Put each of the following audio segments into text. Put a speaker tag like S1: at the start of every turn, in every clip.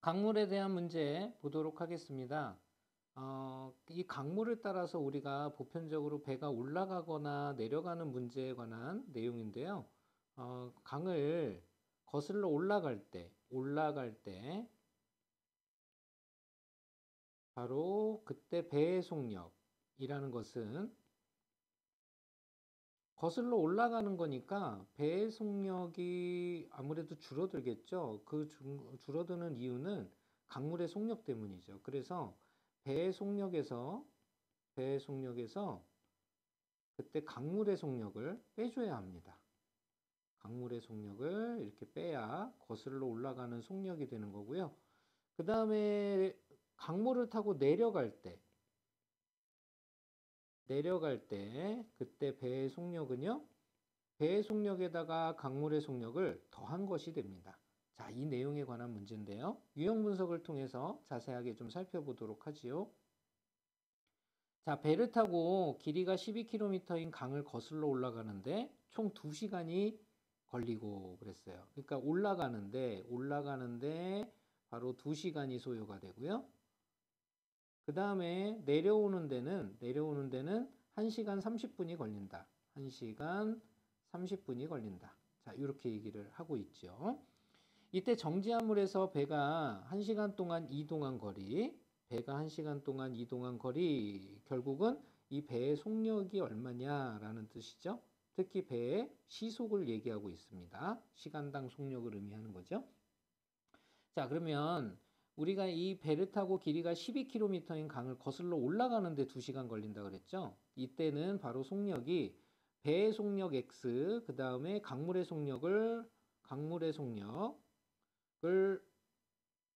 S1: 강물에 대한 문제 보도록 하겠습니다. 이 강물을 따라서 우리가 보편적으로 배가 올라가거나 내려가는 문제에 관한 내용인데요. 강을 거슬러 올라갈 때, 바로 그때 배의 속력이라는 것은 거슬러 올라가는 거니까 배의 속력이 아무래도 줄어들겠죠. 줄어드는 이유는 강물의 속력 때문이죠. 그래서 배의 속력에서 그때 강물의 속력을 빼줘야 합니다. 강물의 속력을 이렇게 빼야 거슬러 올라가는 속력이 되는 거고요. 그 다음에 강물을 타고 내려갈 때 그때 배의 속력은요, 배의 속력에다가 강물의 속력을 더한 것이 됩니다. 자, 이 내용에 관한 문제인데요. 유형 분석을 통해서 자세하게 좀 살펴보도록 하지요. 자, 배를 타고 길이가 12km인 강을 거슬러 올라가는데 총 2시간이 걸리고 그랬어요. 그러니까 올라가는데 바로 2시간이 소요가 되고요. 그 다음에 내려오는 데는 1시간 30분이 걸린다. 1시간 30분이 걸린다. 자, 이렇게 얘기를 하고 있죠. 이때 정지한 물에서 배가 1시간 동안 이동한 거리, 결국은 이 배의 속력이 얼마냐라는 뜻이죠. 특히 배의 시속을 얘기하고 있습니다. 시간당 속력을 의미하는 거죠. 자, 그러면 우리가 이 배를 타고 길이가 12km인 강을 거슬러 올라가는데 2시간 걸린다 그랬죠. 이때는 바로 속력이 배의 속력 x, 그 다음에 강물의 속력을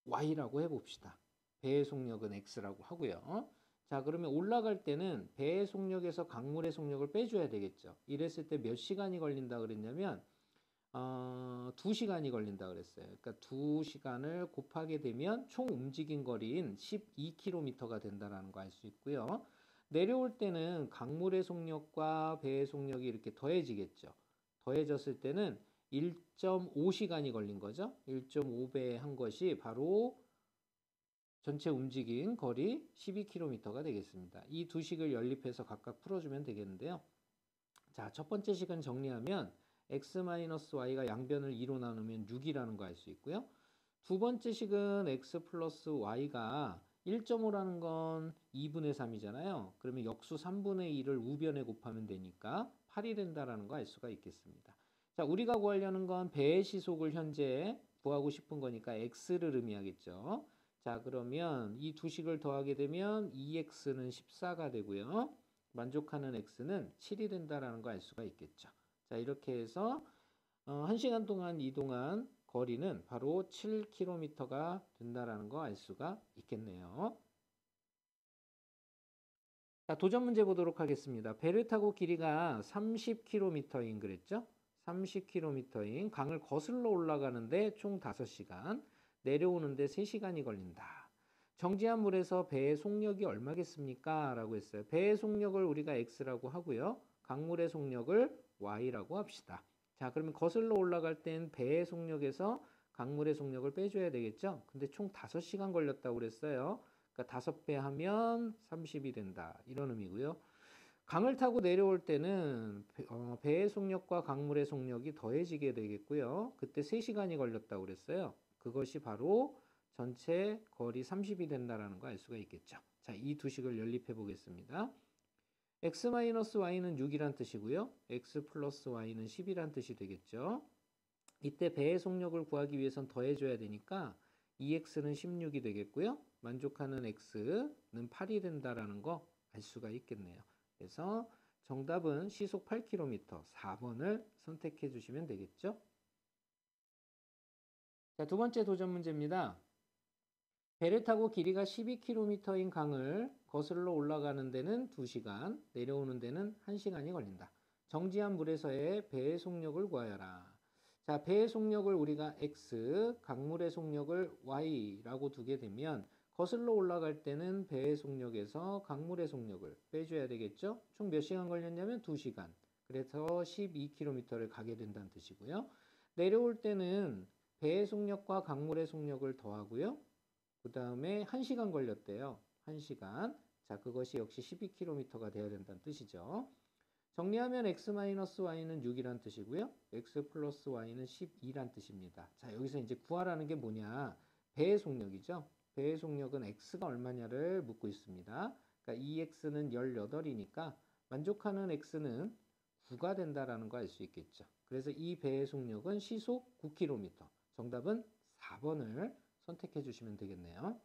S1: y라고 해봅시다. 배의 속력은 x라고 하고요. 자, 그러면 올라갈 때는 배의 속력에서 강물의 속력을 빼줘야 되겠죠. 이랬을 때 몇 시간이 걸린다 그랬냐면 2시간이 걸린다 그랬어요. 그러니까 2시간을 곱하게 되면 총 움직인 거리인 12km가 된다는 거 알 수 있고요. 내려올 때는 강물의 속력과 배의 속력이 이렇게 더해지겠죠. 더해졌을 때는 1.5시간이 걸린 거죠. 1.5배 한 것이 바로 전체 움직인 거리 12km가 되겠습니다. 이 두 식을 연립해서 각각 풀어주면 되겠는데요. 자, 첫 번째 식은 정리하면 x-y가 양변을 2로 나누면 6이라는 거 알 수 있고요. 두 번째 식은 x 플러스 y가 1.5라는 건 2분의 3이잖아요. 그러면 역수 3분의 2를 우변에 곱하면 되니까 8이 된다는 거 알 수가 있겠습니다. 자, 우리가 구하려는 건 배의 시속을 현재 구하고 싶은 거니까 x를 의미하겠죠. 자, 그러면 이 두 식을 더하게 되면 2x는 14가 되고요. 만족하는 x는 7이 된다는 거 알 수가 있겠죠. 자, 이렇게 해서 1시간 동안 이동한 거리는 바로 7km가 된다는 거 알 수가 있겠네요. 자, 도전 문제 보도록 하겠습니다. 배를 타고 길이가 30km인 그랬죠? 30km인 강을 거슬러 올라가는데 총 5시간, 내려오는데 3시간이 걸린다. 정지한 물에서 배의 속력이 얼마겠습니까? 라고 했어요. 배의 속력을 우리가 x라고 하고요. 강물의 속력을 y라고 합시다. 자, 그러면 거슬러 올라갈 땐 배의 속력에서 강물의 속력을 빼줘야 되겠죠? 근데 총 5시간 걸렸다고 그랬어요. 그러니까 5배 하면 30이 된다. 이런 의미고요. 강을 타고 내려올 때는 배의 속력과 강물의 속력이 더해지게 되겠고요. 그때 3시간이 걸렸다고 그랬어요. 그것이 바로 전체 거리 30이 된다는 거 알 수가 있겠죠. 자, 이 두 식을 연립해 보겠습니다. x-y는 6이란 뜻이고요. x 플러스 y는 10이란 뜻이 되겠죠. 이때 배의 속력을 구하기 위해선 더해줘야 되니까 2x는 16이 되겠고요. 만족하는 x는 8이 된다는 거 알 수가 있겠네요. 그래서 정답은 시속 8km 4번을 선택해 주시면 되겠죠. 자, 두 번째 도전 문제입니다. 배를 타고 길이가 12km인 강을 거슬러 올라가는 데는 2시간, 내려오는 데는 1시간이 걸린다. 정지한 물에서의 배의 속력을 구하여라. 자, 배의 속력을 우리가 x, 강물의 속력을 y라고 두게 되면 거슬러 올라갈 때는 배의 속력에서 강물의 속력을 빼줘야 되겠죠? 총 몇 시간 걸렸냐면 2시간. 그래서 12km를 가게 된다는 뜻이고요. 내려올 때는 배의 속력과 강물의 속력을 더하고요. 그 다음에 1시간 걸렸대요. 1시간. 자, 그것이 역시 12km가 되어야 된다는 뜻이죠. 정리하면 x-y는 6이란 뜻이고요. x 플러스 y는 12란 뜻입니다. 자, 여기서 이제 구하라는 게 뭐냐? 배의 속력이죠. 배의 속력은 x가 얼마냐를 묻고 있습니다. 그러니까 2x는 18이니까 만족하는 x는 9가 된다라는 거 알 수 있겠죠. 그래서 이 배의 속력은 시속 9km. 정답은 4번을 선택해 주시면 되겠네요.